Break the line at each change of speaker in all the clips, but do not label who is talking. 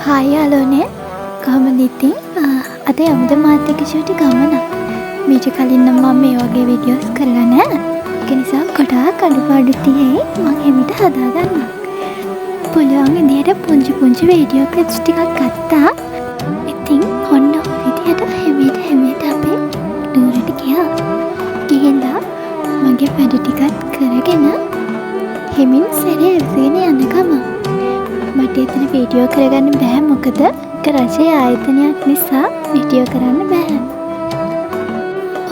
Hi යාළුවනේ කොහොමද ඉතින් අද යමුද මාත් එක්ක ෂූටි ගමන මීට කලින් නම් මම මේ වගේ වීඩියෝස් කරලා නැහැ ඒක නිසා ගොඩාක් අඩුපාඩු තියෙයි මම හැමිට හදාගන්නවා පුළුවන් විදිහට පුංචි වීඩියෝ ක්ලිප්ස් ටිකක් ගත්තා ඉතින් ඔන්න විදිහට හැමිට අපි නුවරට ගිහිල්ලා මගේ වැඩ ටිකත් කරගෙන හෙමින් සැරේ ඇවිදගෙන යන ගමන් මට එතන වීඩියෝ කරගන්න බෑ මොකද රජයේ ආයතනයක් නිසා වීඩියෝ කරන්න බෑ.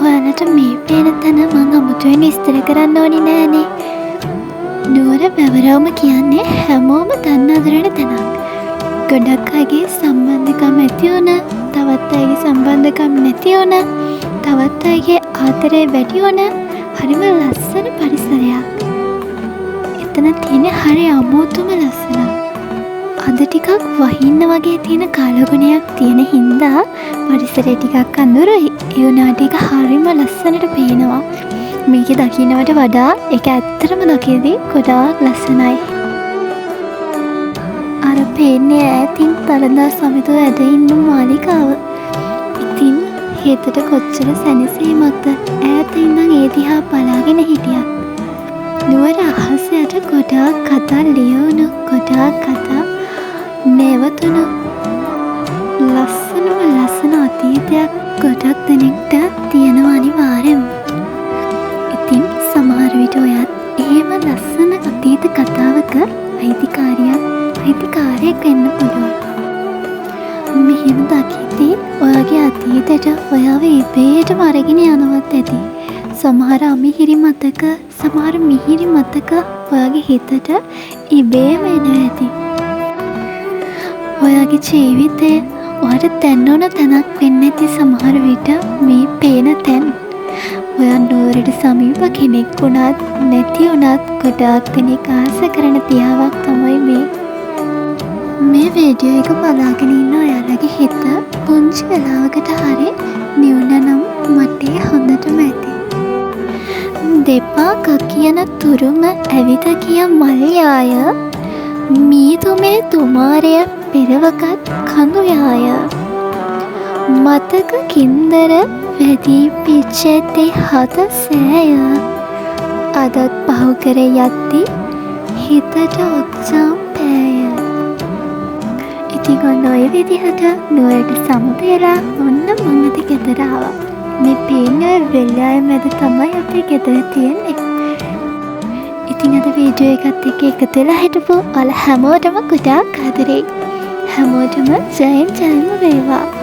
ඔයාලට මේ පේන තැන මම අමුතුවෙන් විස්තර කරන්න ඕනි නෑනේ. නුවර බැවරවුම කියන්නේ හැමෝම දන්න අදරන තැනක්. ගොඩක් අයගේ සම්බන්ධකම් ඇති වුණ, තවත් අයගේ සම්බන්ධකම් නැති වුණ, තවත් අයගේ ආදරේ වැඩි වුණ හරිම ලස්සන පරිසරයක්. එතන තියෙන හරි අමුතුම ලස්සනක්. අද ටිකක් වහින්න වගේ තියෙන කාලගුණයක් තියෙන හින්දා පරිසරය ටිකක් අඳුරුයි. ඒ වුණාට ඒක හරිම ලස්සනට පේනවා. මේක දකින්නවට වඩා ඒක ඇත්තටම දකියදී ගොඩාක් ලස්සනයි. අර පේන්නේ ඈතින් තලදා සමිතුව ඇද ඉන්න මාලිකාව. ඉතින් හෙතට කොච්චර සැනසීමක්ද ඈත ඉඳන් ඒ දිහා බලාගෙන හිටියත්. නුවර අහස යට ගොඩාක් කතා ලියවුණු ගොඩාක් කතා නැවතුණු ලස්සන අතීතයක් ගොඩක් දෙනෙක්ට තියෙනවා අනිවාර්යෙන්ම. ඉතින් සමහර විට ඔයත් එහෙම ලස්සන අතීත කතාවක අයිතිකාරයෙක් වෙන්න පුළුවන්. මෙහෙම දකිද්දී ඔයාගේ අතීතයට ඔයාව ඉබේටම අරගෙන යනවත් ඇති. සමහර අමිහිරි මතක, සමහර මිහිරි මතක ඔයාගේ හිතට ඉබේම එනවා ඇති. ඔයාගේ ජීවිතය ඔයාට දැන් ඕන තැනක් වෙන්න ඇති සමහර විට මේ පේන තැන්. ඔයා නුවරට සමීප කෙනෙක් වුණත් නැති වුණත් ගොඩාක් දෙනෙක් ආස කරන තියාවක් තමයි මේ. මේ වීඩියෝ එක බලාගෙන ඉන්න ඔයාලගේ හිත පුංචි වෙලාවකට හරි නිවුණ නම් මට හොඳටම ඇති. දෙපා කියන තුරුම ඇවිද කිය මල්යාය මීතුමේ තුමාරය පෙරවගත් කඳුයාය මතක කින්දර වැදී පිච්චැති හත සෑය අදත් පහුකර යද්දි හිතට ඔච්චම් පෑය. ඉතින් ඔන්න ඔය විදිහට නුවරට සමුදේලා ඔන්න මං අද ගෙදර ආවා. මේ පේන්නේ වෙල්යාය මැද තමයි අපේ ගෙදර තියෙන්නේ. ඉතින් අද වීඩියෝ එකත් එක්ක එකතු වෙලා හිටපු ඔයාලා හැමෝටම ගොඩාක් ආදරෙයි. හැමෝටම ජයෙන් වේවා.